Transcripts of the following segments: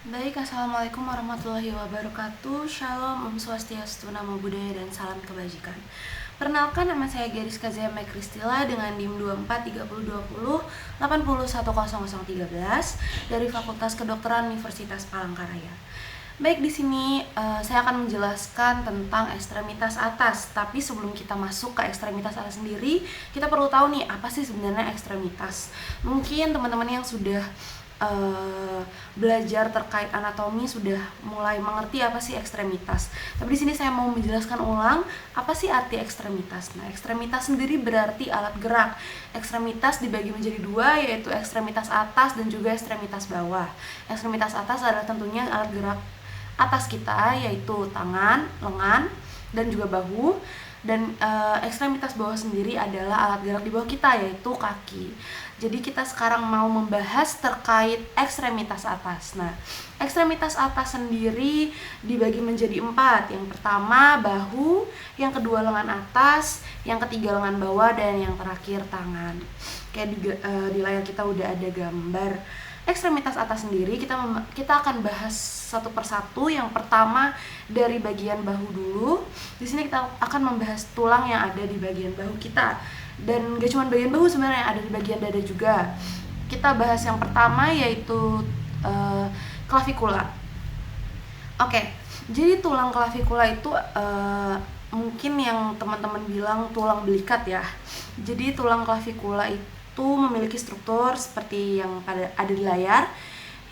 Baik, Assalamualaikum warahmatullahi wabarakatuh. Shalom, Om Swastiastu, Namo Buddhaya, dan salam kebajikan. Perkenalkan, nama saya Geriska Zema Kristila dengan NIM 243020 dari Fakultas Kedokteran Universitas Palangkaraya. Baik, di sini saya akan menjelaskan tentang ekstremitas atas. Tapi sebelum kita masuk ke ekstremitas atas sendiri, kita perlu tahu nih apa sih sebenarnya ekstremitas. Mungkin teman-teman yang sudah belajar terkait anatomi sudah mulai mengerti apa sih ekstremitas. Tapi di sini saya mau menjelaskan ulang apa sih arti ekstremitas. Nah, ekstremitas sendiri berarti alat gerak. Ekstremitas dibagi menjadi dua, yaitu ekstremitas atas dan juga ekstremitas bawah. Ekstremitas atas adalah tentunya alat gerak atas kita, yaitu tangan, lengan, dan juga bahu. Dan ekstremitas bawah sendiri adalah alat gerak di bawah kita, yaitu kaki. Jadi kita sekarang mau membahas terkait ekstremitas atas. Nah, ekstremitas atas sendiri dibagi menjadi 4. Yang pertama bahu, yang kedua lengan atas, yang ketiga lengan bawah, dan yang terakhir tangan. Kayak di layar kita udah ada gambar ekstremitas atas sendiri. Kita akan bahas satu persatu. Yang pertama dari bagian bahu dulu. Di sini kita akan membahas tulang yang ada di bagian bahu kita. Dan gak cuma bagian bahu sebenarnya, ada di bagian dada juga. Kita bahas yang pertama, yaitu klavikula. Oke, jadi tulang klavikula itu mungkin yang teman-teman bilang tulang belikat ya. Jadi tulang klavikula itu memiliki struktur seperti yang ada di layar.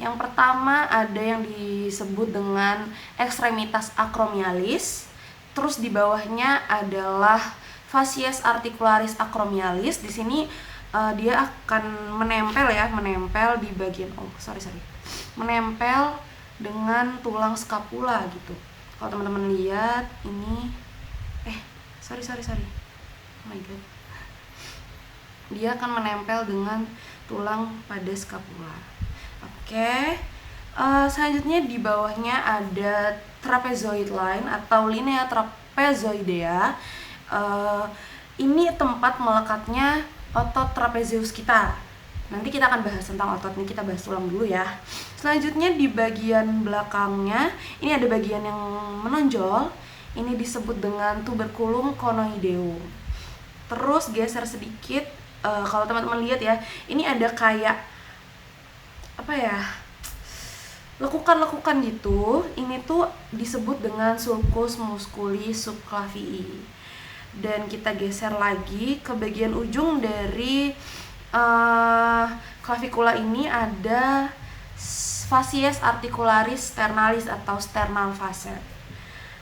Yang pertama ada yang disebut dengan ekstremitas acromialis. Terus di bawahnya adalah facies articularis acromialis. Di sini dia akan menempel di bagian menempel dengan tulang skapula gitu. Kalau teman-teman lihat ini oh my god, dia akan menempel dengan tulang pada skapula. Oke. Selanjutnya di bawahnya ada trapezoid line atau linea trapezoidea. Ini tempat melekatnya otot trapezius kita. Nanti kita akan bahas tentang otot, ini kita bahas tulang dulu ya. Selanjutnya di bagian belakangnya ini ada bagian yang menonjol. Ini disebut dengan tuberculum conoideum. Terus geser sedikit, kalau teman-teman lihat ya, ini ada kayak lekukan-lekukan gitu. Ini tuh disebut dengan sulcus musculi subclavii. Dan kita geser lagi ke bagian ujung dari klavikula ini ada facies articularis sternalis atau sternal facet.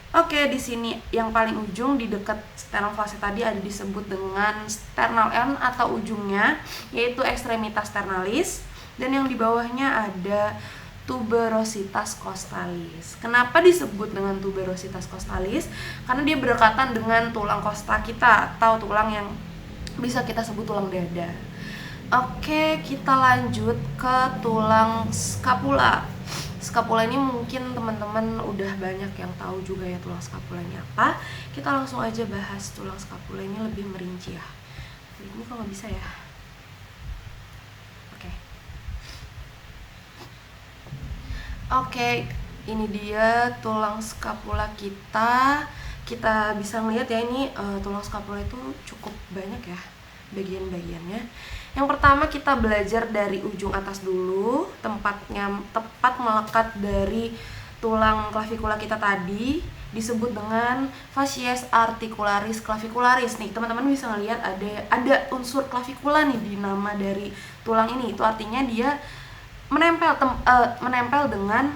Oke, di sini yang paling ujung di dekat sternal facet tadi ada disebut dengan sternal end atau ujungnya, yaitu ekstremitas sternalis. Dan yang di bawahnya ada tuberositas costalis. Kenapa disebut dengan tuberositas costalis? Karena dia berdekatan dengan tulang costa kita atau tulang yang bisa kita sebut tulang dada. Oke, kita lanjut ke tulang scapula. Scapula ini mungkin teman-teman udah banyak yang tahu juga ya tulang scapula ini apa. Kita langsung aja bahas tulang scapula ini lebih merinci ya. Ini kok nggak bisa ya? Oke, ini dia tulang scapula kita. Kita bisa melihat ya, ini tulang scapula itu cukup banyak ya bagian-bagiannya. Yang pertama kita belajar dari ujung atas dulu. Tempatnya tepat melekat dari tulang klavikula kita tadi disebut dengan facies articularis clavicularis. Nih teman-teman bisa ngelihat ada unsur klavikula nih di nama dari tulang ini. Itu artinya dia menempel dengan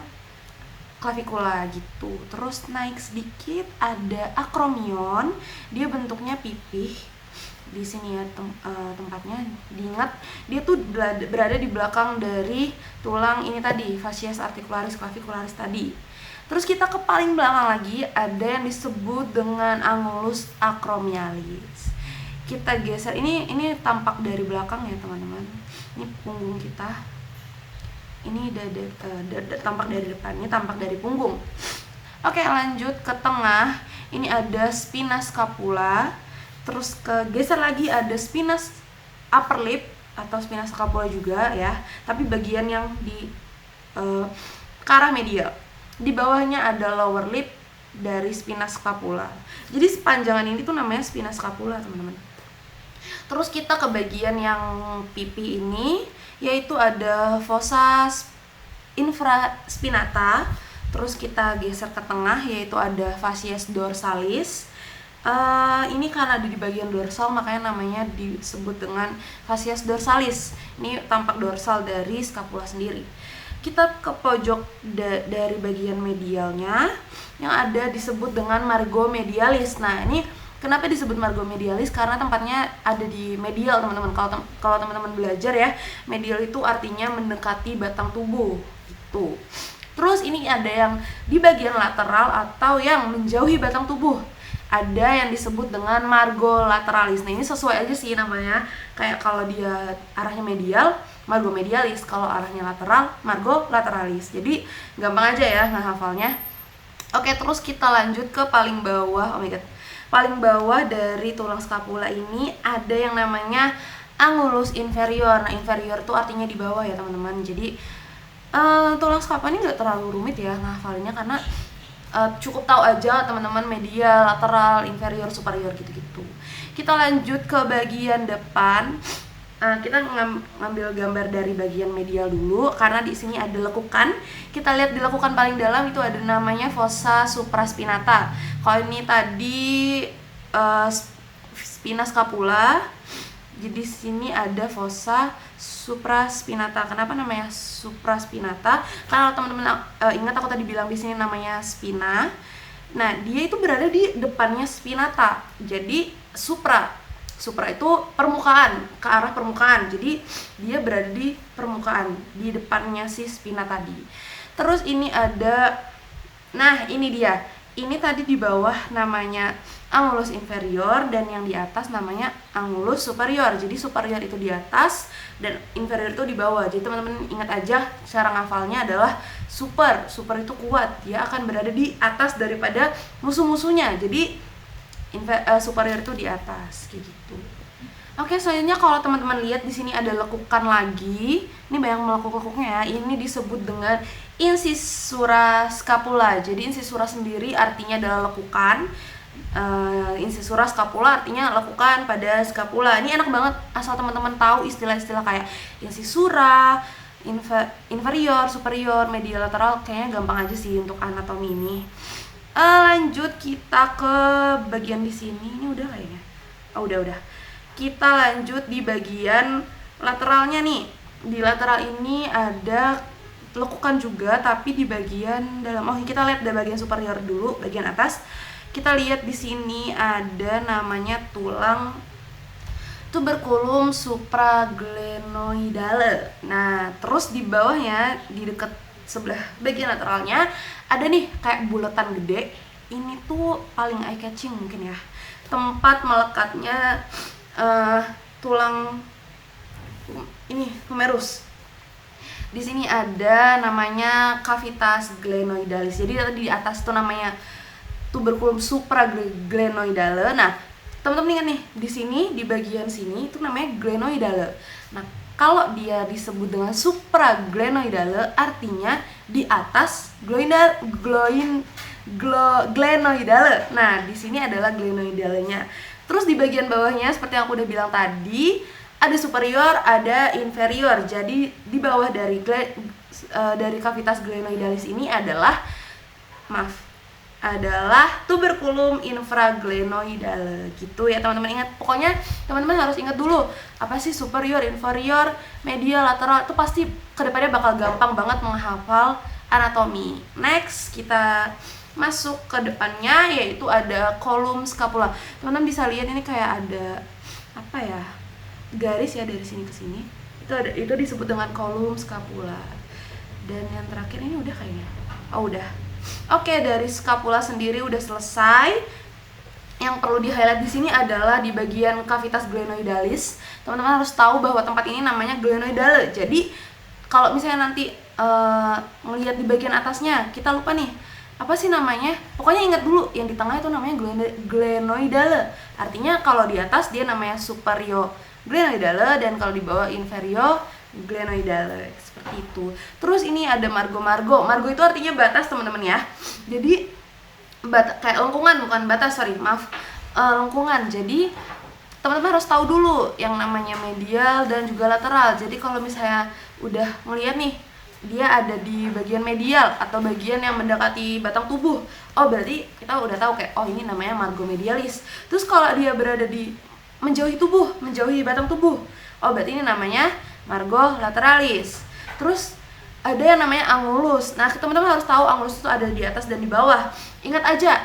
klavikula gitu. Terus naik sedikit ada akromion, dia bentuknya pipih. Di sini ya tempatnya. Diingat dia tuh berada di belakang dari tulang ini tadi, facies articularis clavicularis tadi. Terus kita ke paling belakang lagi ada yang disebut dengan angulus acromialis. Kita geser, ini tampak dari belakang ya teman-teman. Ini punggung kita. Ini tampak dari depan, ini tampak dari punggung. Oke, lanjut ke tengah. Ini ada spina scapula. Terus ke geser lagi ada spina upper lip atau spina scapula juga ya. Tapi bagian yang di ke arah medial. Di bawahnya ada lower lip dari spina scapula. Jadi sepanjangan ini tuh namanya spina scapula, teman-teman. Terus kita ke bagian yang pipi ini, yaitu ada fossa infraspinata. Terus kita geser ke tengah, yaitu ada facies dorsalis. Ini karena ada di bagian dorsal, makanya namanya disebut dengan facies dorsalis. Ini tampak dorsal dari scapula sendiri. Kita ke pojok dari bagian medialnya, yang ada disebut dengan margo medialis. Nah, ini kenapa disebut margo medialis? Karena tempatnya ada di medial, teman-teman. Kalau teman-teman belajar ya, medial itu artinya mendekati batang tubuh gitu. Terus ini ada yang di bagian lateral atau yang menjauhi batang tubuh. Ada yang disebut dengan margo lateralis. Nah, ini sesuai aja sih namanya. Kayak kalau dia arahnya medial, margo medialis. Kalau arahnya lateral, margo lateralis. Jadi gampang aja ya ngehafalnya. Oke, terus kita lanjut ke paling bawah. Oh my god. Paling bawah dari tulang scapula ini ada yang namanya angulus inferior. Nah, inferior tuh artinya di bawah ya, teman-teman. Jadi tulang scapula ini nggak terlalu rumit ya ngafalinnya, karena cukup tahu aja teman-teman medial, lateral, inferior, superior gitu-gitu. Kita lanjut ke bagian depan. Kita ngambil gambar dari bagian medial dulu, karena di sini ada lekukan. Kita lihat di lekukan paling dalam itu ada namanya fossa supraspinata. Kalau ini tadi spina scapula, jadi sini ada fossa supraspinata. Kenapa namanya supraspinata? Karena teman-teman ingat aku tadi bilang di sini namanya spina. Nah, dia itu berada di depannya spinata. Jadi supra itu permukaan, ke arah permukaan. Jadi dia berada di permukaan, di depannya si spina tadi. Terus ini ada, nah ini dia. Ini tadi di bawah namanya angulus inferior, dan yang di atas namanya angulus superior. Jadi superior itu di atas dan inferior itu di bawah. Jadi teman-teman ingat aja, cara ngafalnya adalah super itu kuat, dia akan berada di atas daripada musuh-musuhnya. Jadi superior itu di atas kayak gitu. Oke, selanjutnya kalau teman-teman lihat di sini ada lekukan lagi. Ini banyak melekuk-lekuknya ya. Ini disebut dengan incisura scapula. Jadi incisura sendiri artinya adalah lekukan. Incisura scapula artinya lekukan pada scapula. Ini enak banget asal teman-teman tahu istilah-istilah kayak incisura, inferior, superior, medial, lateral. Kayaknya gampang aja sih untuk anatomi ini. Lanjut kita ke bagian di sini. Ini udah kayaknya. Oh, udah. Kita lanjut di bagian lateralnya nih. Di lateral ini ada lekukan juga, tapi di bagian dalam. Oh, kita lihat dari bagian superior dulu, bagian atas. Kita lihat di sini ada namanya tulang tuberculum supraglenoidale. Nah, terus di bawahnya, di dekat sebelah bagian lateralnya ada nih kayak bulatan gede. Ini tuh paling eye catching mungkin ya, tempat melekatnya tulang ini humerus. Di sini ada namanya cavitas glenoidalis. Jadi tadi di atas itu namanya tuberculum supraglenoidale. Nah, teman-teman ingat nih, di sini di bagian sini itu namanya glenoidale. Nah, kalau dia disebut dengan supraglenoidale artinya di atas glenoidale. Nah, di sini adalah glenoidalenya. Terus di bagian bawahnya seperti yang aku udah bilang tadi, ada superior, ada inferior. Jadi di bawah dari cavitas glenoidalis ini adalah tuberculum infraglenoidale gitu ya, teman-teman. Ingat, pokoknya teman-teman harus ingat dulu apa sih superior, inferior, medial, lateral. Itu pasti kedepannya bakal gampang banget menghafal anatomi. Next, kita masuk ke depannya, yaitu ada kolum scapula. Teman-teman bisa lihat ini kayak ada apa ya, garis ya dari sini ke sini. Itu disebut dengan kolum scapula. Dan yang terakhir ini udah kayaknya. Oh, udah. Oke, dari scapula sendiri udah selesai. Yang perlu di highlight di sini adalah di bagian cavitas glenoidalis. Teman-teman harus tahu bahwa tempat ini namanya glenoidale. Jadi kalau misalnya nanti melihat di bagian atasnya kita lupa nih apa sih namanya, pokoknya ingat dulu yang di tengah itu namanya glenoidale. Artinya kalau di atas dia namanya superior glenoidale, dan kalau di bawah inferior glenoidale seperti itu. Terus ini ada margo. Margo itu artinya batas teman-teman ya. Jadi kayak lengkungan, bukan batas, sorry maaf, lengkungan. Jadi teman-teman harus tahu dulu yang namanya medial dan juga lateral. Jadi kalau misalnya udah ngeliat nih dia ada di bagian medial atau bagian yang mendekati batang tubuh, oh berarti kita udah tahu kayak oh ini namanya margo medialis. Terus kalau dia berada di menjauhi tubuh, menjauhi batang tubuh, oh berarti ini namanya margo lateralis. Terus ada yang namanya angulus. Nah teman-teman harus tahu angulus itu ada di atas dan di bawah. Ingat aja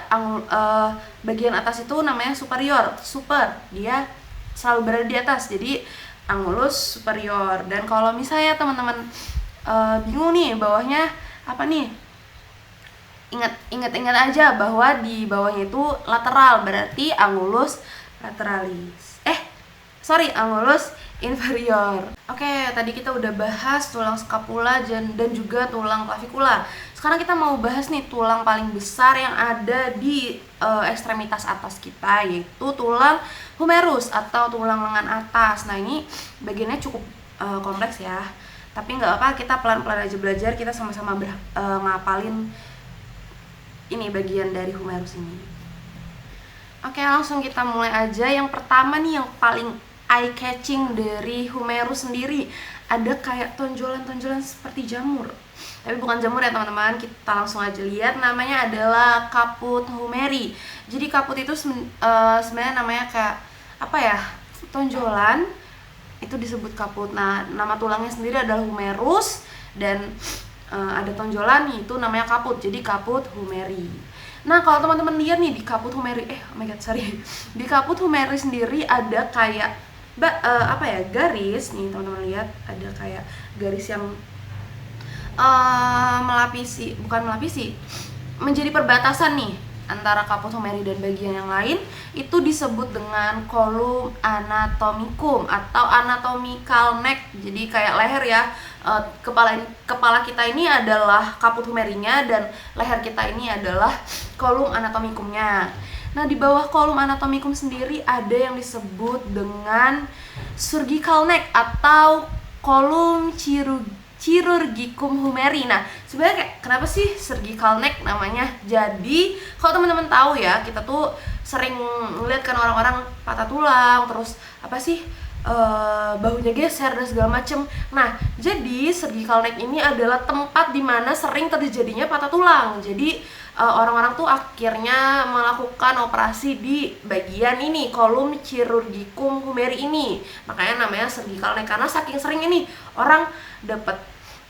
bagian atas itu namanya superior, super, dia selalu berada di atas, jadi angulus superior. Dan kalau misalnya teman-teman bingung nih bawahnya apa nih, ingat aja bahwa di bawahnya itu lateral, berarti angulus lateralis. Angulus inferior. Oke, tadi kita udah bahas tulang scapula dan juga tulang clavikula. Sekarang kita mau bahas nih tulang paling besar yang ada di ekstremitas atas kita, yaitu tulang humerus atau tulang lengan atas. Nah ini bagiannya cukup kompleks ya, tapi nggak apa, kita pelan-pelan aja belajar, kita sama-sama ngapalin ini bagian dari humerus ini. Oke, langsung kita mulai aja. Yang pertama nih yang paling eye catching dari humerus sendiri, ada kayak tonjolan-tonjolan seperti jamur. Tapi bukan jamur ya teman-teman, kita langsung aja lihat. Namanya adalah caput humeri. Jadi caput itu sebenarnya namanya kayak apa ya, tonjolan, itu disebut caput. Nah nama tulangnya sendiri adalah humerus dan ada tonjolan, itu namanya caput, jadi caput humeri. Nah kalau teman-teman lihat nih di caput humeri, di caput humeri sendiri ada kayak garis nih teman-teman lihat, ada kayak garis yang menjadi perbatasan nih antara caput humeri dan bagian yang lain. Itu disebut dengan column anatomicum atau anatomical neck. Jadi kayak leher ya, kepala kita ini adalah caput humerinya dan leher kita ini adalah column anatomicumnya. Nah di bawah column anatomicum sendiri ada yang disebut dengan surgical neck atau column chirurgicum humeri. Nah sebenarnya kayak kenapa sih surgical neck namanya? Jadi kalau teman-teman tahu ya, kita tuh sering ngeliat kan orang-orang patah tulang, terus bahunya geser dan segala macem. Nah jadi surgical neck ini adalah tempat dimana sering terjadinya patah tulang. Jadi orang-orang tuh akhirnya melakukan operasi di bagian ini, column chirurgicum humeri ini. Makanya namanya surgical neck, karena saking seringnya nih orang dapat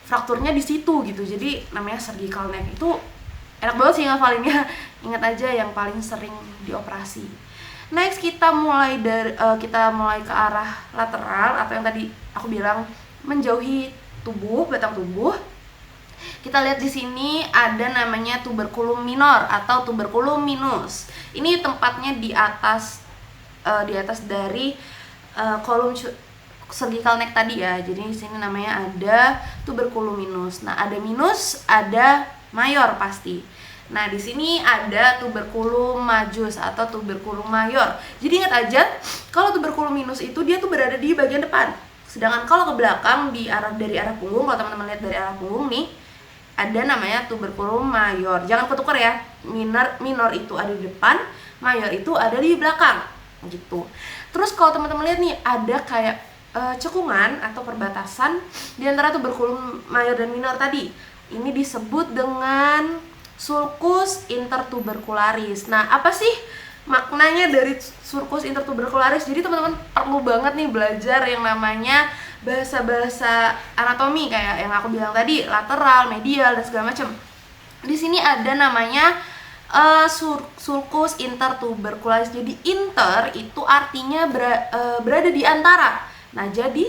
frakturnya di situ gitu. Jadi namanya surgical neck. Itu enak banget sih ngafalinnya. Ingat aja yang paling sering dioperasi. Next kita mulai ke arah lateral atau yang tadi aku bilang menjauhi tubuh, batang tubuh. Kita lihat di sini ada namanya tuberculum minor atau tuberculum minus. Ini tempatnya di atas dari kolom surgical neck tadi ya. Jadi di sini namanya ada tuberculum minus. Nah, ada minus, ada mayor pasti. Nah, di sini ada tuberculum majus atau tuberculum mayor. Jadi ingat aja, kalau tuberculum minus itu dia tuh berada di bagian depan. Sedangkan kalau ke belakang dari arah punggung, kalau teman-teman lihat dari arah punggung nih, ada namanya tuberculum mayor. Jangan ketukar ya. Minor itu ada di depan, mayor itu ada di belakang. Gitu. Terus kalau teman-teman lihat nih, ada kayak cekungan atau perbatasan di antara tuberculum mayor dan minor tadi. Ini disebut dengan sulcus intertubercularis. Nah, apa sih maknanya dari sulcus intertubercularis? Jadi teman-teman perlu banget nih belajar yang namanya bahasa-bahasa anatomi kayak yang aku bilang tadi, lateral, medial dan segala macam. Di sini ada namanya sulcus intertubercularis. Jadi inter itu artinya berada di antara. Nah, jadi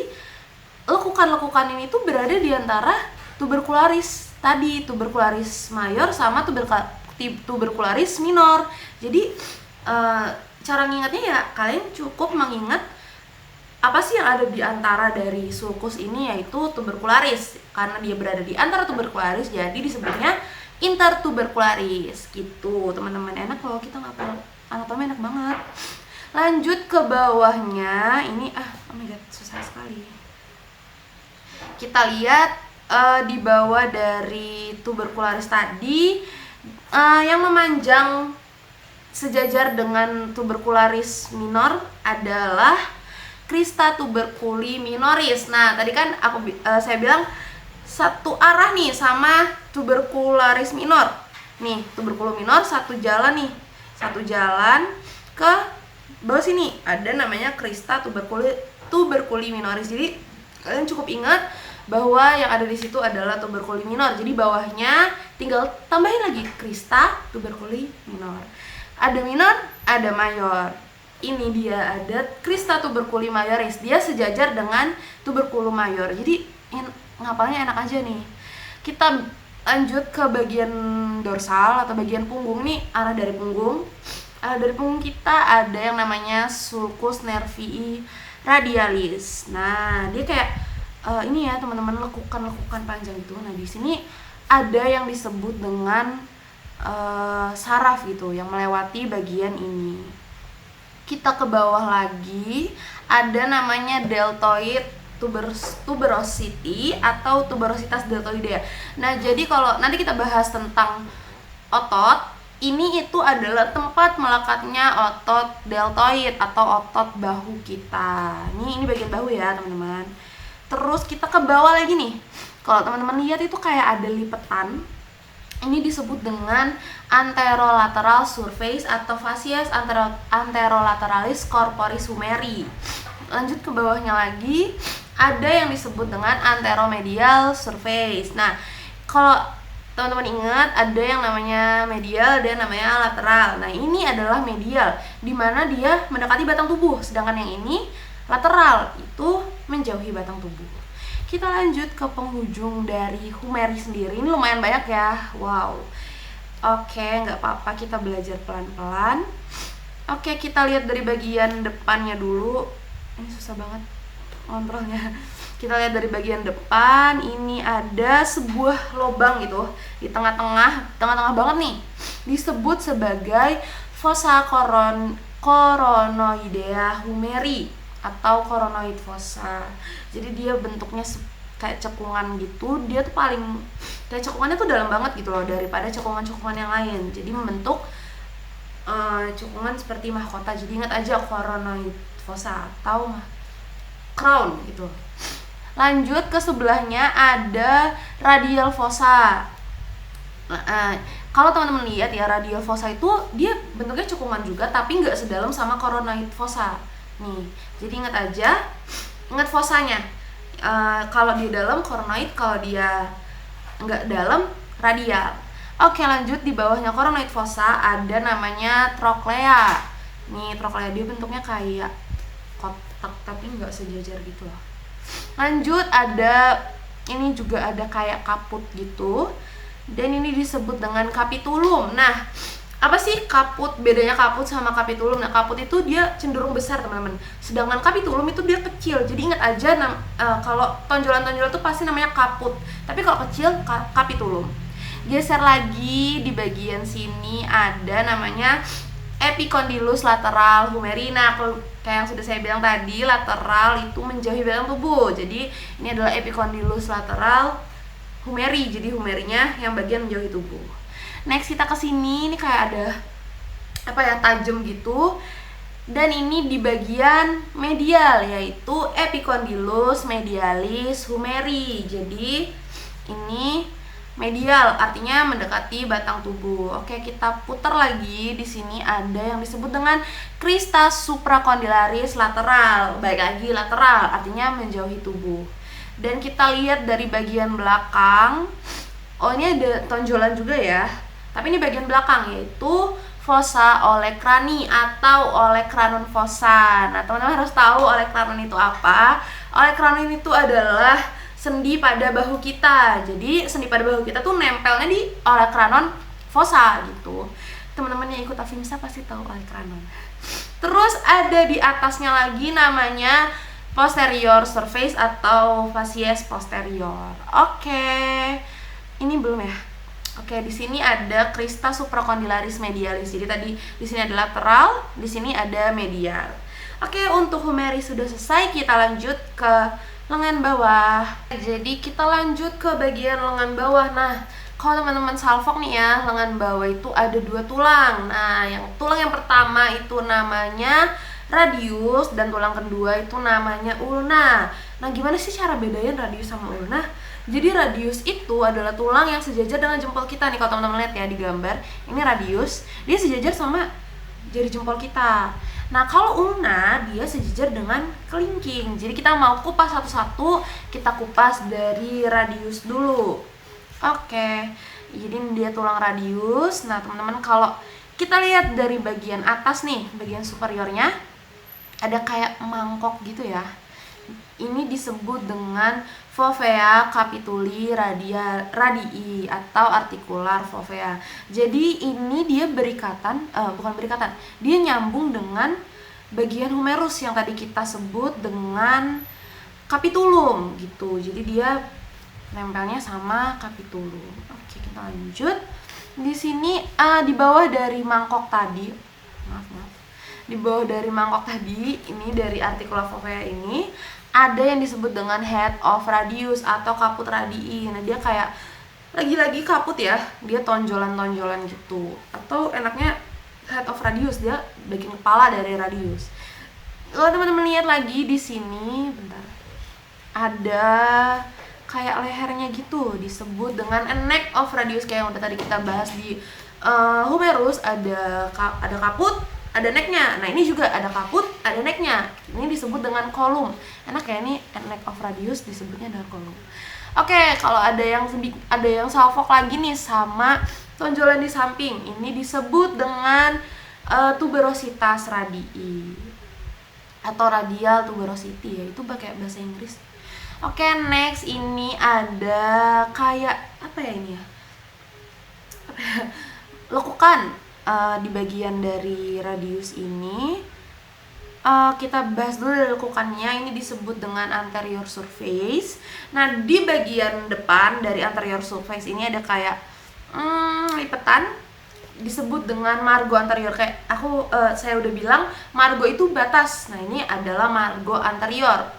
lekukan-lekukan ini tuh berada di antara tubercularis tadi, tubercularis mayor sama tubercularis minor. Jadi cara ngingetnya ya kalian cukup mengingat apa sih yang ada di antara dari sulcus ini, yaitu tubercularis. Karena dia berada di antara tubercularis, jadi disebutnya intertubercularis gitu teman-teman. Enak kalau kita ngapal anatomi, enak banget. Lanjut ke bawahnya, ini oh my god susah sekali. Kita lihat di bawah dari tubercularis tadi yang memanjang sejajar dengan tubercularis minor adalah Crista tuberculi minoris. Nah, tadi kan saya bilang satu arah nih sama tubercularis minor. Nih, tuberculi minor satu jalan nih. Satu jalan ke bawah sini ada namanya Crista tuberculi minoris. Jadi kalian cukup ingat bahwa yang ada di situ adalah tuberculi minor. Jadi bawahnya tinggal tambahin lagi Crista tuberculi minor. Ada minor, ada mayor. Ini dia ada Crista tuberculi majoris. Dia sejajar dengan tuberculum mayor. Jadi ngapalnya enak aja nih. Kita lanjut ke bagian dorsal atau bagian punggung nih, arah dari punggung. Arah dari punggung kita ada yang namanya sulcus nervii radialis. Nah, dia kayak ini ya teman-teman, lekukan panjang gitu. Nah, di sini ada yang disebut dengan saraf gitu yang melewati bagian ini. Kita ke bawah lagi ada namanya deltoid tuberosity atau tuberositas deltoidea. Nah, jadi kalau nanti kita bahas tentang otot, ini itu adalah tempat melekatnya otot deltoid atau otot bahu kita. Ini bagian bahu ya, teman-teman. Terus kita ke bawah lagi nih. Kalau teman-teman lihat itu kayak ada lipetan. Ini disebut dengan anterolateral surface atau facies anterolateralis corporis humeri. Lanjut ke bawahnya lagi, ada yang disebut dengan anteromedial surface. Nah, kalau teman-teman ingat ada yang namanya medial dan namanya lateral. Nah, ini adalah medial, di mana dia mendekati batang tubuh, sedangkan yang ini lateral itu menjauhi batang tubuh. Kita lanjut ke penghujung dari humeri sendiri. Ini lumayan banyak ya. Wow. Oke, nggak apa-apa, kita belajar pelan-pelan. Oke, kita lihat dari bagian depannya dulu. Ini susah banget kontrolnya. Kita lihat dari bagian depan. Ini ada sebuah lubang gitu di tengah-tengah banget nih. Disebut sebagai fossa coronoidea humeri atau coronoid fossa. Jadi dia bentuknya kayak cekungan gitu. Dia tuh paling kayak cekungannya tuh dalam banget gitu loh daripada cekungan-cekungan yang lain. Jadi membentuk cekungan seperti mahkota. Jadi ingat aja coronoid fossa atau crown gitu. Lanjut ke sebelahnya ada radial fossa. Kalau teman-teman lihat ya, radial fossa itu dia bentuknya cekungan juga tapi nggak sedalam sama coronoid fossa. Nih, jadi ingat fossanya. Kalau dia dalam coronoid, kalau dia nggak dalam radial. Oke, lanjut di bawahnya coronoid fossa ada namanya trochlea. Nih, trochlea dia bentuknya kayak kotak tapi nggak sejajar gitu loh. Lanjut ini juga ada kayak kaput gitu. Dan ini disebut dengan capitulum. Nah, apa sih kaput? Bedanya kaput sama capitulum. Nah, kaput itu dia cenderung besar, teman-teman. Sedangkan capitulum itu dia kecil. Jadi ingat aja kalau tonjolan-tonjolan itu pasti namanya kaput. Tapi kalau kecil capitulum. Geser lagi di bagian sini ada namanya epicondylus lateral humeri. Nah, kayak yang sudah saya bilang tadi, lateral itu menjauhi batang tubuh. Jadi ini adalah epicondylus lateral humeri. Jadi humerinya yang bagian menjauhi tubuh. Next kita ke sini, ini kayak ada tajam gitu. Dan ini di bagian medial, yaitu epicondylus medialis humeri. Jadi ini medial, artinya mendekati batang tubuh. Oke, kita putar lagi. Di sini ada yang disebut dengan Crista supracondylaris lateral. Baik lagi, lateral artinya menjauhi tubuh. Dan kita lihat dari bagian belakang. Oh, ini ada tonjolan juga ya. Tapi ini bagian belakang, yaitu fossa olecrani atau olecranon fossa. Nah, teman-teman harus tahu olecranon itu apa. Olecranon itu adalah sendi pada bahu kita. Jadi sendi pada bahu kita tuh nempelnya di olecranon fossa gitu. Teman-teman yang ikut Afimsa pasti tahu olecranon. Terus ada di atasnya lagi namanya posterior surface atau facies posterior. Oke. Ini belum ya? Oke, di sini ada Crista supracondylaris medialis. Jadi tadi di sini ada lateral, di sini ada medial. Oke, untuk humeri sudah selesai. Kita lanjut ke lengan bawah. Jadi kita lanjut ke bagian lengan bawah. Nah, kalau teman-teman salfok nih ya, lengan bawah itu ada 2 tulang. Nah, tulang yang pertama itu namanya radius dan tulang kedua itu namanya ulna. Nah, gimana sih cara bedain radius sama ulna? Jadi radius itu adalah tulang yang sejajar dengan jempol kita nih. Kalau teman-teman lihat ya di gambar, ini radius, dia sejajar sama jari jempol kita. Nah, kalau ulna dia sejajar dengan kelingking. Jadi kita mau kupas satu-satu, kita kupas dari radius dulu. Oke, jadi dia tulang radius. Nah, teman-teman kalau kita lihat dari bagian atas nih, bagian superiornya ada kayak mangkok gitu ya. Ini disebut dengan fovea capituli radii atau artikular fovea. Jadi ini dia bukan berikatan, dia nyambung dengan bagian humerus yang tadi kita sebut dengan capitulum gitu. Jadi dia nempelnya sama capitulum. Oke, kita lanjut. Di sini di bawah dari mangkok tadi, di bawah dari mangkok tadi, ini dari artikular fovea ini ada yang disebut dengan head of radius atau kaput radii. Nah, dia kayak lagi-lagi kaput ya, dia tonjolan-tonjolan gitu. Atau enaknya head of radius, dia bagian kepala dari radius. Kalau teman-teman lihat lagi di sini, bentar, ada kayak lehernya gitu, disebut dengan neck of radius kayak yang udah tadi kita bahas di humerus. Ada kaput, ada necknya. Nah, ini juga ada kaput, ada necknya. Ini disebut dengan kolum. Enak ya, ini neck of radius disebutnya dengan kolum. Oke, kalau ada yang salfok lagi nih sama tonjolan di samping, ini disebut dengan tuberositas radii atau radial tuberosity ya, itu pakai bahasa Inggris. Oke, next ini ada kayak apa ya ini ya? Lekukan. Di bagian dari radius ini kita bahas dulu dari lekukannya. Ini disebut dengan anterior surface. Nah, di bagian depan dari anterior surface ini ada kayak lipetan, disebut dengan margo anterior. Kayak saya udah bilang margo itu batas. Nah, ini adalah margo anterior.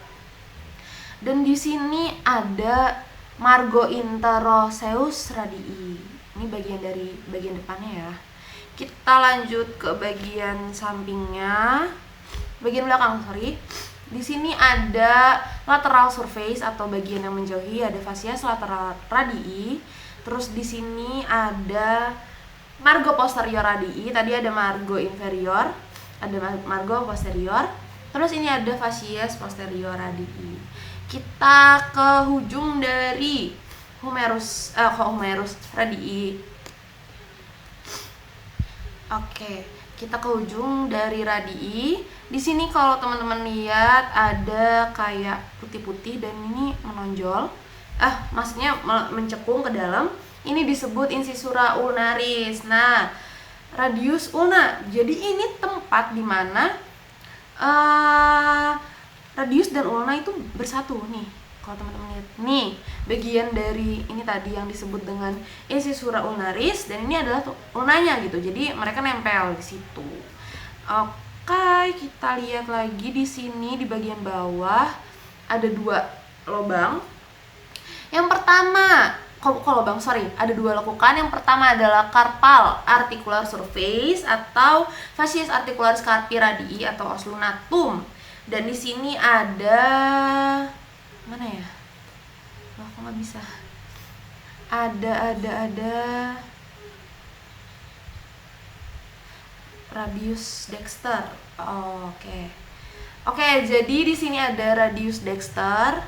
Dan di sini ada margo interoseus radii. Ini bagian depannya ya. Kita lanjut ke bagian sampingnya, bagian belakang, sorry. Di sini ada lateral surface atau bagian yang menjauhi, ada fascias lateral radii. Terus di sini ada margo posterior radii. Tadi ada margo inferior, ada margo posterior. Terus ini ada fascias posterior radii. Kita ke ujung dari humerus radii. Oke, kita ke ujung dari radii. Di sini kalau teman-teman lihat ada kayak putih-putih dan ini menonjol. Maksudnya mencekung ke dalam. Ini disebut incisura ulnaris. Nah, radius ulna. Jadi ini tempat di mana radius dan ulna itu bersatu nih. Kalau teman-teman lihat nih, bagian dari ini tadi yang disebut dengan incisura ulnaris, dan ini adalah ulnanya gitu. Jadi mereka nempel di situ. Oke, kita lihat lagi di sini di bagian bawah ada 2 lubang. Yang pertama, ada 2 lekukan. Yang pertama adalah carpal articular surface atau fascias articularis carpi radii atau os lunatum. Dan di sini ada mana ya? Kok nggak bisa? Ada radius dexter. Oke, jadi di sini ada radius dexter.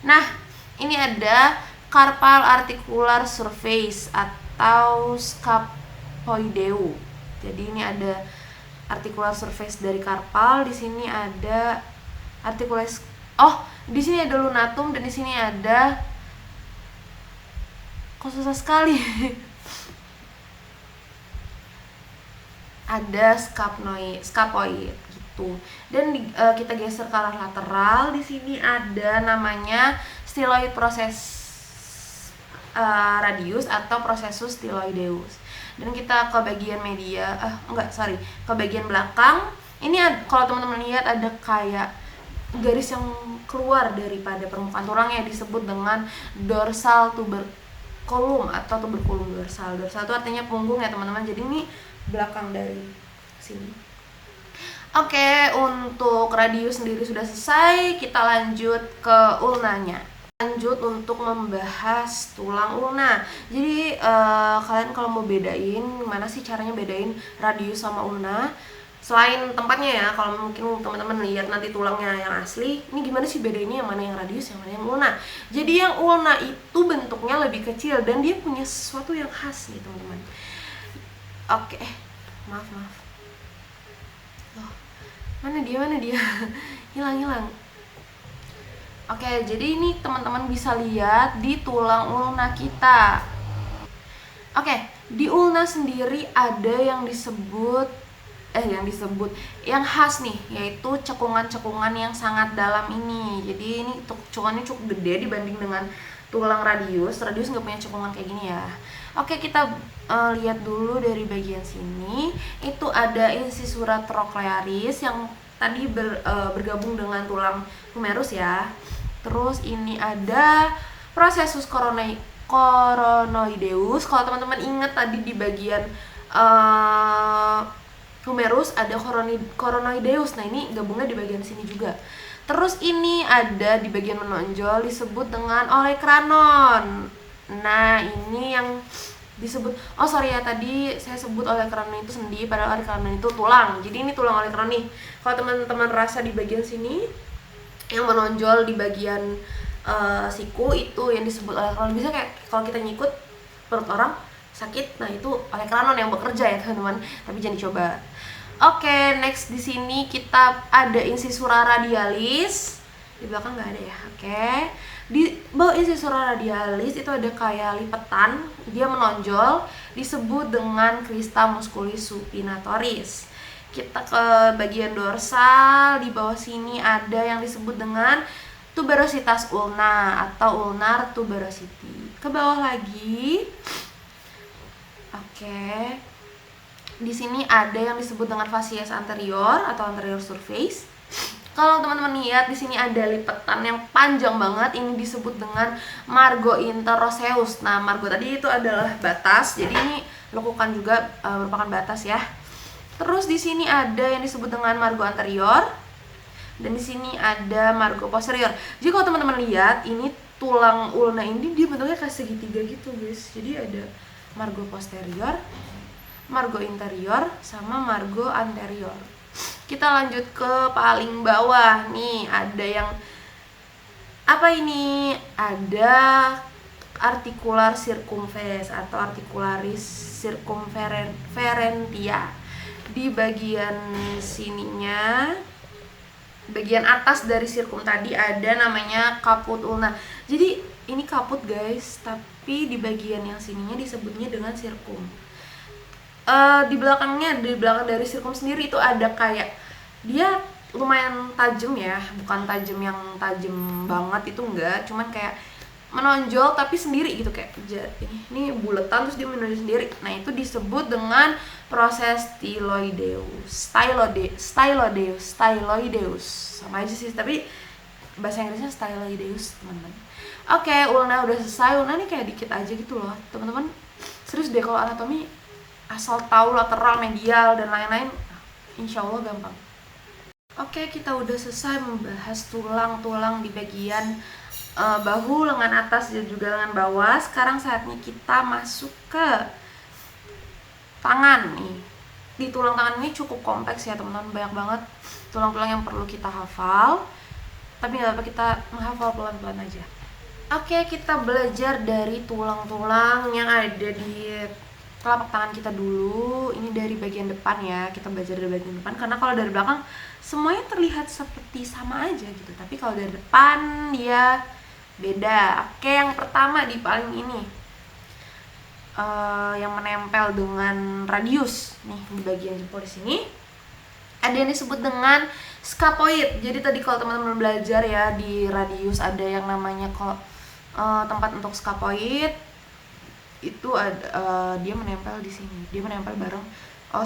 Nah, ini ada carpal articular surface atau scapoideu. Jadi ini ada articular surface dari carpal. Di sini ada di sini ada lunatum dan di sini ada, kok susah sekali. Ada scapoid gitu. Dan kita geser ke arah lateral. Di sini ada namanya styloid process radius atau processus styloideus. Dan kita ke bagian ke bagian belakang. Ini kalau teman-teman lihat ada kayak garis yang keluar daripada permukaan tulangnya disebut dengan dorsal tuberculum atau tuberculum dorsal. Dorsal itu artinya punggung ya teman-teman, jadi ini belakang dari sini. Oke, untuk radius sendiri sudah selesai, kita lanjut ke ulnanya. Lanjut untuk membahas tulang ulna. Jadi kalian kalau mau bedain, gimana sih caranya bedain radius sama ulna? Selain tempatnya ya, kalau mungkin teman-teman lihat nanti tulangnya yang asli, ini gimana sih bedainnya yang mana yang radius, yang mana yang ulna. Jadi yang ulna itu bentuknya lebih kecil dan dia punya sesuatu yang khas nih teman-teman. Oke, maaf. Loh, mana dia? Hilang. Oke, jadi ini teman-teman bisa lihat di tulang ulna kita. Oke, di ulna sendiri ada yang yang khas nih, yaitu cekungan-cekungan yang sangat dalam ini. Jadi ini cekungannya cukup gede dibanding dengan tulang radius. Radius nggak punya cekungan kayak gini ya. Oke, kita lihat dulu dari bagian sini. Itu ada incisura trochlearis yang tadi bergabung dengan tulang humerus ya. Terus ini ada processus coronoideus. Kalau teman-teman ingat tadi di bagian humerus ada coronoideus. Nah, ini gabungnya di bagian sini juga. Terus ini ada di bagian menonjol disebut dengan olecranon. Nah, ini yang disebut, tadi saya sebut olecranon itu sendi, padahal olecranon itu tulang. Jadi ini tulang olecranon nih. Kalau teman-teman rasa di bagian sini yang menonjol di bagian siku itu yang disebut olecranon. Bisa kayak kalau kita nyikut perut orang sakit, nah itu olecranon yang bekerja ya teman-teman. Tapi jangan dicoba. Oke, next di sini kita ada incisura radialis. Di belakang nggak ada ya. Oke. Di bawah incisura radialis itu ada kayak lipetan, dia menonjol, disebut dengan crista musculis supinatoris. Kita ke bagian dorsal, di bawah sini ada yang disebut dengan tuberositas ulna atau ulnar tuberosity. Ke bawah lagi. Oke. Di sini ada yang disebut dengan facies anterior atau anterior surface. Kalau teman-teman lihat di sini ada lipetan yang panjang banget, ini disebut dengan margo interoseus. Nah, margo tadi itu adalah batas, jadi ini lekukan juga merupakan batas ya. Terus di sini ada yang disebut dengan margo anterior dan di sini ada margo posterior. Jadi kalau teman-teman lihat ini tulang ulna ini dia bentuknya kayak segitiga gitu, guys. Jadi ada margo posterior, margo interior, sama margo anterior. Kita lanjut ke paling bawah nih, ada yang apa ini? Ada articular circumflex atau articularis circumferentia. Di bagian sininya, bagian atas dari circum tadi ada namanya caput ulna. Jadi ini caput guys, tapi di bagian yang sininya disebutnya dengan circum. Di belakang dari circum sendiri itu ada kayak, dia lumayan tajam ya, bukan tajam yang tajam banget itu enggak, cuman kayak menonjol tapi sendiri gitu, kayak ini buletan terus dia menonjol sendiri. Nah, itu disebut dengan proses styloideus. Sama aja sih, tapi bahasa Inggrisnya styloideus, teman-teman. Oke, ulna udah selesai. Ulna nih kayak dikit aja gitu loh, teman-teman. Serius deh, kalau anatomi asal tahu lateral, medial, dan lain-lain, insya Allah gampang. Oke, kita udah selesai membahas tulang-tulang di bagian bahu, lengan atas, dan juga lengan bawah. Sekarang saatnya kita masuk ke tangan nih. Di tulang tangan ini cukup kompleks ya teman-teman, banyak banget tulang-tulang yang perlu kita hafal. Tapi nggak apa, kita menghafal pelan-pelan aja. Oke, kita belajar dari tulang-tulang yang ada di telapak tangan kita dulu. Ini dari bagian depan ya, kita belajar dari bagian depan, karena kalau dari belakang semuanya terlihat seperti sama aja gitu, tapi kalau dari depan dia beda. Oke, yang pertama di paling ini yang menempel dengan radius nih, di bagian jempol di sini ada yang disebut dengan scapoid. Jadi tadi kalau teman-teman belajar ya, di radius ada yang namanya tempat untuk scapoid. Itu ada dia menempel di sini, dia menempel bareng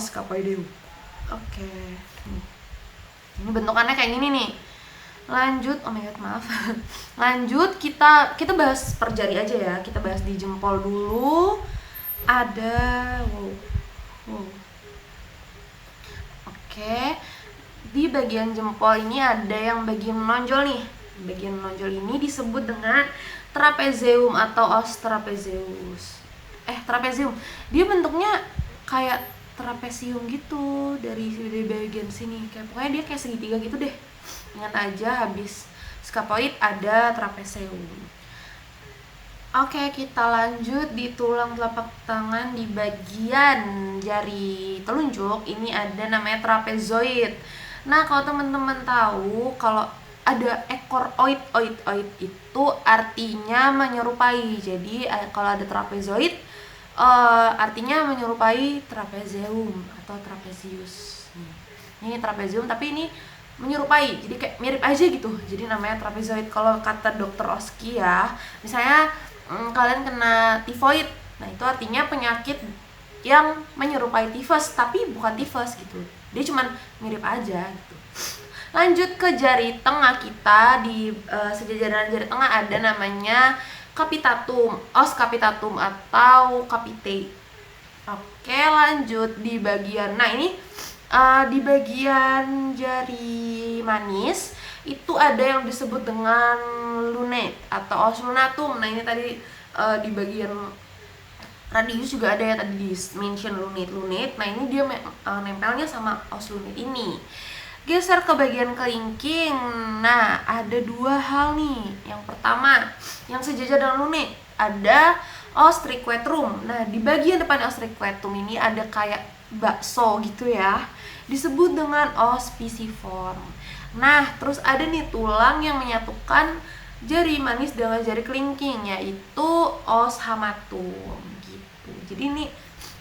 scapoideum. Oke. Ini bentukannya kayak gini nih. Lanjut, oh my god, maaf. Lanjut, kita bahas per jari aja ya. Kita bahas di jempol dulu. Ada wow. Oke. Di bagian jempol ini ada yang bagian menonjol nih. Bagian menonjol ini disebut dengan trapezium atau os trapezius. Trapezium. Dia bentuknya kayak trapesium gitu dari bagian sini. Pokoknya dia kayak segitiga gitu deh. Ingat aja habis scapoid ada trapezium. Oke, kita lanjut di tulang telapak tangan di bagian jari telunjuk. Ini ada namanya trapezoid. Nah, kalau teman-teman tahu kalau ada ekor oid itu artinya menyerupai. Jadi kalau ada trapezoid artinya menyerupai trapezium atau trapezius. Ini trapezium tapi ini menyerupai, jadi kayak mirip aja gitu, jadi namanya trapezoid. Kalau kata dokter Oski ya, misalnya kalian kena tifoid, nah itu artinya penyakit yang menyerupai tifus tapi bukan tifus gitu, dia cuman mirip aja gitu. Lanjut ke jari tengah kita, di sejajaran jari tengah ada namanya capitatum, os capitatum atau capite. Oke, lanjut di bagian, nah ini di bagian jari manis itu ada yang disebut dengan lunate atau os lunatum. Nah ini tadi di bagian radius juga ada ya, tadi di mention lunate. Nah ini dia nempelnya sama os lunate ini. Geser ke bagian kelingking. Nah ada dua hal nih. Yang pertama yang sejajar dengan lunate ada os triquetrum. Nah di bagian depan os triquetrum ini ada kayak bakso gitu ya, disebut dengan os pisiform. Nah terus ada nih tulang yang menyatukan jari manis dengan jari kelingking, yaitu os hamatum gitu. Jadi ini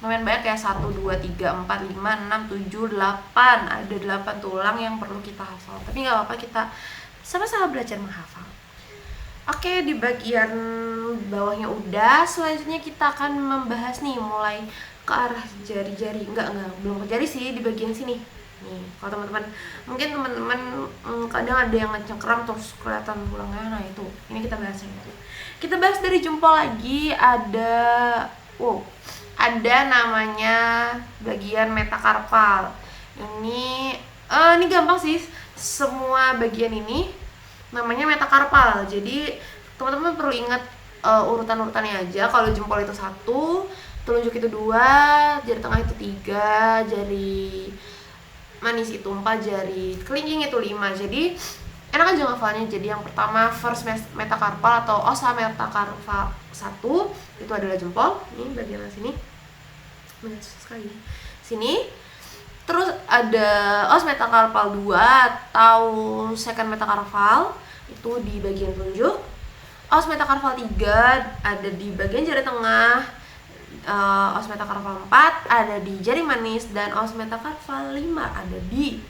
lumayan banyak ya, 1, 2, 3, 4, 5, 6, 7, 8. Ada 8 tulang yang perlu kita hafal. Tapi gak apa-apa, kita sama-sama belajar menghafal. Oke, di bagian bawahnya udah. Selanjutnya kita akan membahas nih mulai ke arah jari-jari. Belum ke jari sih, di bagian sini nih. Kalau teman-teman, mungkin teman-teman kadang ada yang ngecengkeram terus kelihatan tulangnya. Nah itu, ini kita bahas yang itu. Kita bahas dari jempol lagi. Ada namanya bagian metakarpal. Ini gampang sih, semua bagian ini namanya metakarpal. Jadi teman-teman perlu ingat urutan-urutannya aja. Kalau jempol itu 1, telunjuk itu 2, jari tengah itu 3, jari manis itu 4, jari kelingking itu 5. Jadi enak aja ngafalnya. Jadi yang pertama first metakarpal atau osa metakarpal 1 itu adalah jempol. Ini bagian sini. Sekali sini. Terus ada os metakarpal 2 atau second metakarpal itu di bagian telunjuk. Os metakarpal 3 ada di bagian jari tengah. Os metakarpal 4 ada di jari manis, dan os metakarpal 5 ada di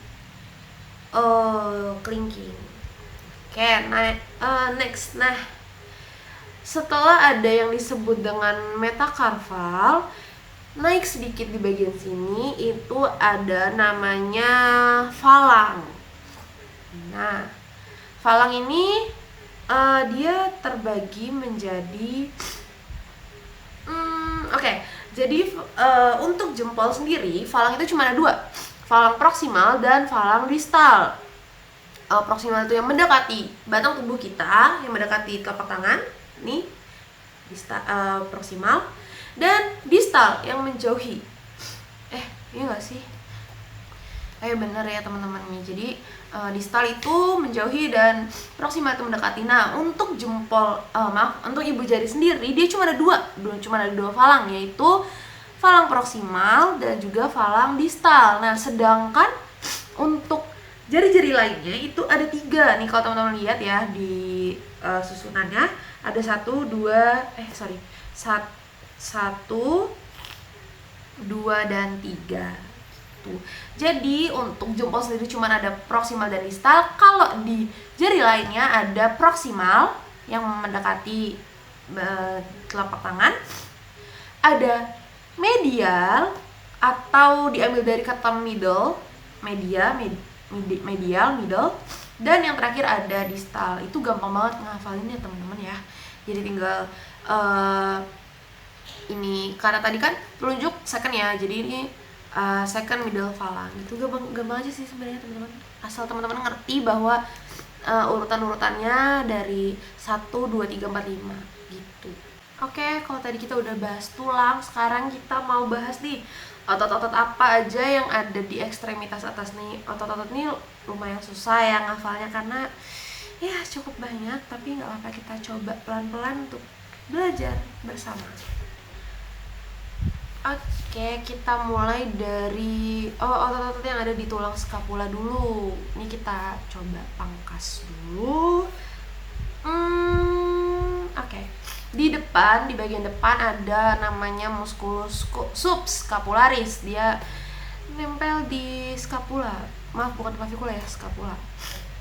kelingking. Oke, next. Nah, setelah ada yang disebut dengan metakarpal, naik sedikit di bagian sini itu ada namanya falang. Nah, falang ini dia terbagi menjadi jadi untuk jempol sendiri falang itu cuma ada 2, falang proksimal dan falang distal. Proksimal itu yang mendekati batang tubuh kita, yang mendekati telapak tangan, nih proksimal, dan distal yang menjauhi. Iya nggak sih? Bener ya teman-teman nih. Jadi distal itu menjauhi dan proksimal itu mendekati. Nah untuk jempol, untuk ibu jari sendiri dia cuma ada dua falang, yaitu falang proksimal dan juga falang distal. Nah sedangkan untuk jari-jari lainnya itu ada 3 nih. Kalau teman-teman lihat ya di susunannya ada 1, 2, 2 dan 3. Jadi untuk jempol sendiri cuma ada proksimal dan distal. Kalau di jari lainnya ada proksimal yang mendekati telapak tangan, ada medial atau diambil dari kata middle, medial, middle, Dan yang terakhir ada distal. Itu gampang banget ngafalinnya teman-teman ya. Jadi tinggal ini karena tadi kan telunjuk second ya, jadi ini second middle phalang. Itu gampang aja sih sebenarnya teman-teman, asal teman-teman ngerti bahwa urutan-urutannya dari 1, 2, 3, 4, 5 gitu. Oke, kalau tadi kita udah bahas tulang, sekarang kita mau bahas nih otot-otot apa aja yang ada di ekstremitas atas nih. Otot-otot ini lumayan susah ya ngafalnya karena ya cukup banyak, tapi nggak apa-apa, kita coba pelan-pelan untuk belajar bersama. Oke, kita mulai dari otot-otot yang ada di tulang scapula dulu. Ini kita coba pangkas dulu. Oke. Di depan, di bagian depan ada namanya musculus subscapularis. Dia nempel di scapula. Maaf, bukan clavicula ya, scapula.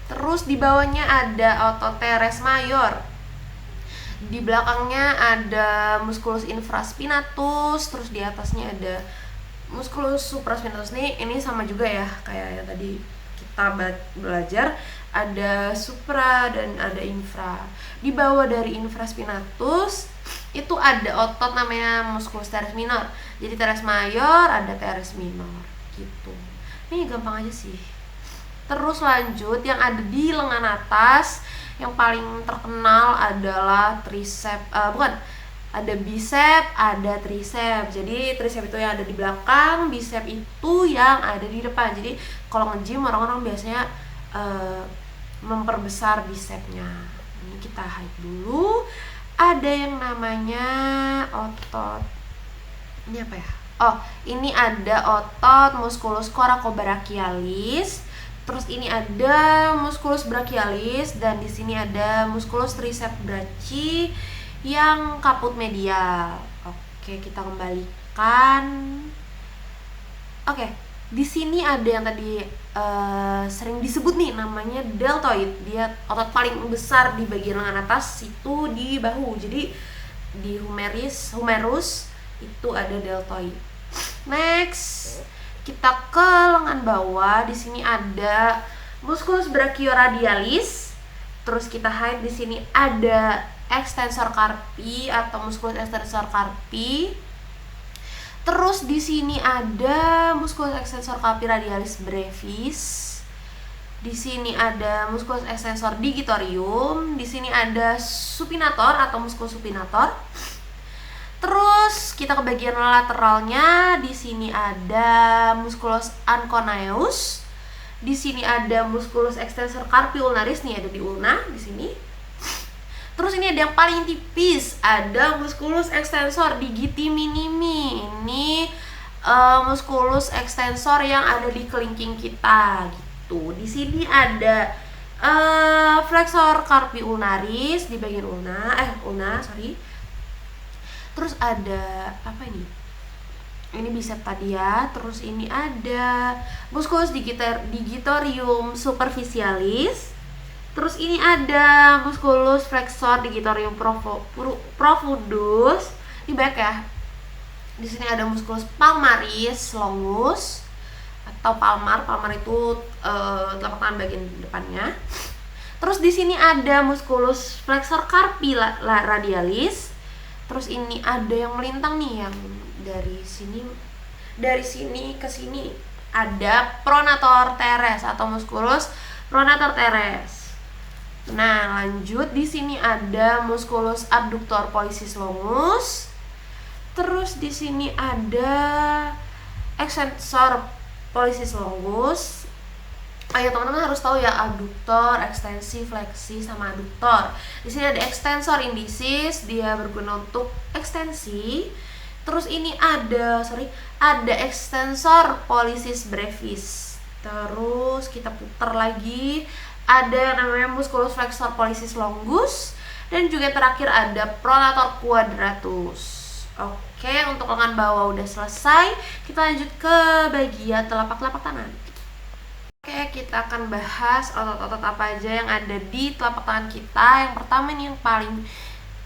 Terus di bawahnya ada otot teres mayor. Di belakangnya ada musculus infraspinatus, terus di atasnya ada musculus supraspinatus. Nih, ini sama juga ya kayak yang tadi kita belajar, ada supra dan ada infra. Di bawah dari infraspinatus itu ada otot namanya musculus teres minor. Jadi teres mayor ada teres minor gitu. Ini gampang aja sih. Terus lanjut, yang ada di lengan atas yang paling terkenal adalah tricep, ada bicep, ada tricep. Jadi tricep itu yang ada di belakang, bicep itu yang ada di depan. Jadi kalau nge-gym orang-orang biasanya memperbesar bicepnya. Ini kita hide dulu. Ada yang namanya otot, ini apa ya? Oh, ini ada otot musculus coracobrachialis. Terus ini ada musculus brachialis, dan di sini ada musculus triceps brachii yang kaput medial. Oke, kita kembalikan. Oke, di sini ada yang tadi sering disebut nih namanya deltoid. Dia otot paling besar di bagian lengan atas itu di bahu. Jadi di humerus itu ada deltoid. Next, kita ke lengan bawah. Di sini ada musculus brachioradialis. Terus kita hide, di sini ada extensor carpi atau musculus extensor carpi. Terus di sini ada musculus extensor carpi radialis brevis. Di sini ada musculus extensor digitorium. Di sini ada supinator atau musculus supinator. Terus kita ke bagian lateralnya. Di sini ada musculus anconaeus. Di sini ada musculus extensor carpi ulnaris, nih ada di ulna di sini. Terus ini ada yang paling tipis, ada musculus extensor digiti minimi. Ini musculus extensor yang ada di kelingking kita gitu. Di sini ada flexor carpi ulnaris di bagian ulna, Terus ada apa ini? Ini bicep tadi ya. Terus ini ada musculus digitorium superficialis. Terus ini ada musculus flexor digitorium profundus. Ini baik ya. Di sini ada musculus palmaris longus atau palmar. Palmar itu telapak tangan bagian depannya. Terus di sini ada musculus flexor carpi radialis. Terus ini ada yang melintang nih, yang dari sini ke sini ada pronator teres atau musculus pronator teres. Nah, lanjut di sini ada musculus abductor pollicis longus. Terus di sini ada extensor pollicis longus. Ayo teman-teman harus tahu ya, abduktor, ekstensi, fleksi, sama aduktor. Di sini ada extensor indicis, dia berguna untuk ekstensi. Terus ini ada extensor pollicis brevis. Terus kita putar lagi, ada namanya musculus flexor pollicis longus, dan juga terakhir ada pronator quadratus. Oke, untuk lengan bawah udah selesai. Kita lanjut ke bagian telapak tangan. Oke, kita akan bahas otot-otot apa aja yang ada di telapak tangan kita. Yang pertama ini yang paling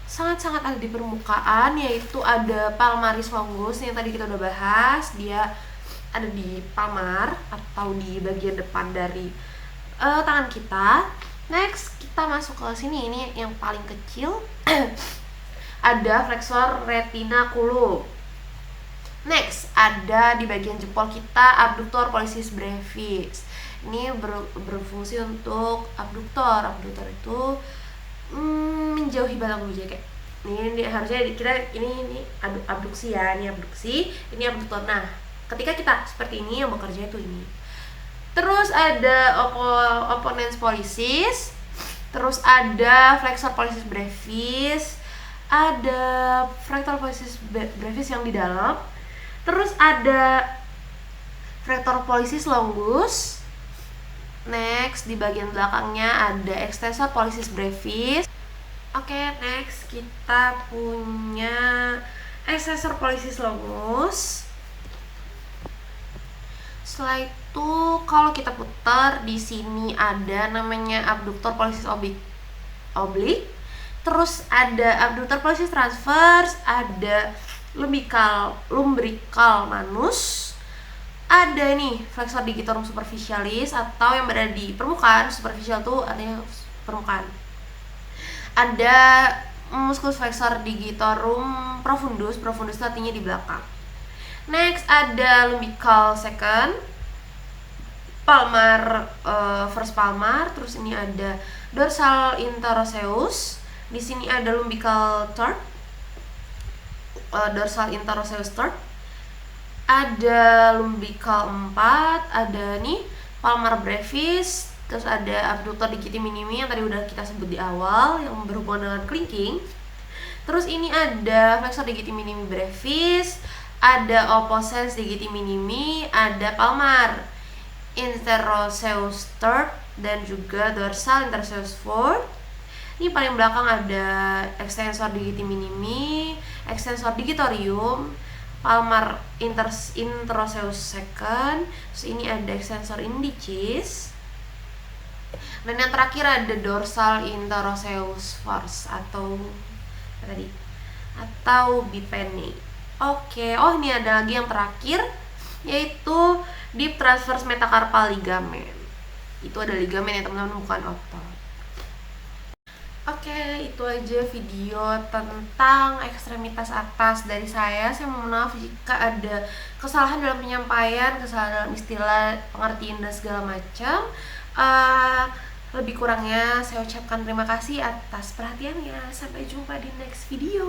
sangat-sangat ada di permukaan, yaitu ada palmaris longus yang tadi kita udah bahas. Dia ada di palmar atau di bagian depan dari tangan kita. Next kita masuk ke sini, ini yang paling kecil. Ada flexor retinaculum. Next ada di bagian jempol kita abductor pollicis brevis. Ini berfungsi untuk abduktor. Abduktor itu menjauhi batang bulu kayak ini harusnya kita ini abduksi ya, ini abduksi, ini abduktor. Nah, ketika kita seperti ini yang bekerja itu ini. Terus ada opponens pollicis, terus ada flexor pollicis brevis, ada fraktor pollicis brevis yang di dalam, terus ada fraktor pollicis longus. Next di bagian belakangnya ada extensor pollicis brevis. Oke, next kita punya extensor pollicis longus. Setelah itu kalau kita putar di sini ada namanya abductor pollicis oblique. Terus ada abductor pollicis transverse, ada lumbrical manus. Ada nih flexor digitorum superficialis atau yang berada di permukaan. Superficial tuh artinya permukaan. Ada musculus flexor digitorum profundus. Profundus itu artinya di belakang. Next ada lumbrical second, palmar first palmar. Terus ini ada dorsal interoseus. Di sini ada lumbrical third, dorsal interoseus third. Ada lumbrical 4, ada nih palmar brevis, terus ada abductor digiti minimi yang tadi udah kita sebut di awal yang berhubungan dengan clinking. Terus ini ada flexor digiti minimi brevis, ada opposens digiti minimi, ada palmar interoseus third dan juga dorsal interoseus fourth. Ini paling belakang ada extensor digiti minimi, extensor digitorium, palmar interoseus second. Terus ini ada extensor indicis. Dan yang terakhir ada dorsal interoseus first atau bipene. Oke, ini ada lagi yang terakhir yaitu deep transverse metacarpal ligamen. Itu ada ligamen ya teman-teman, bukan otot. Oke, itu aja video tentang ekstremitas atas dari saya. Saya mohon maaf jika ada kesalahan dalam penyampaian, kesalahan dalam istilah, pengertian dan segala macam. Lebih kurangnya saya ucapkan terima kasih atas perhatiannya. Sampai jumpa di next video.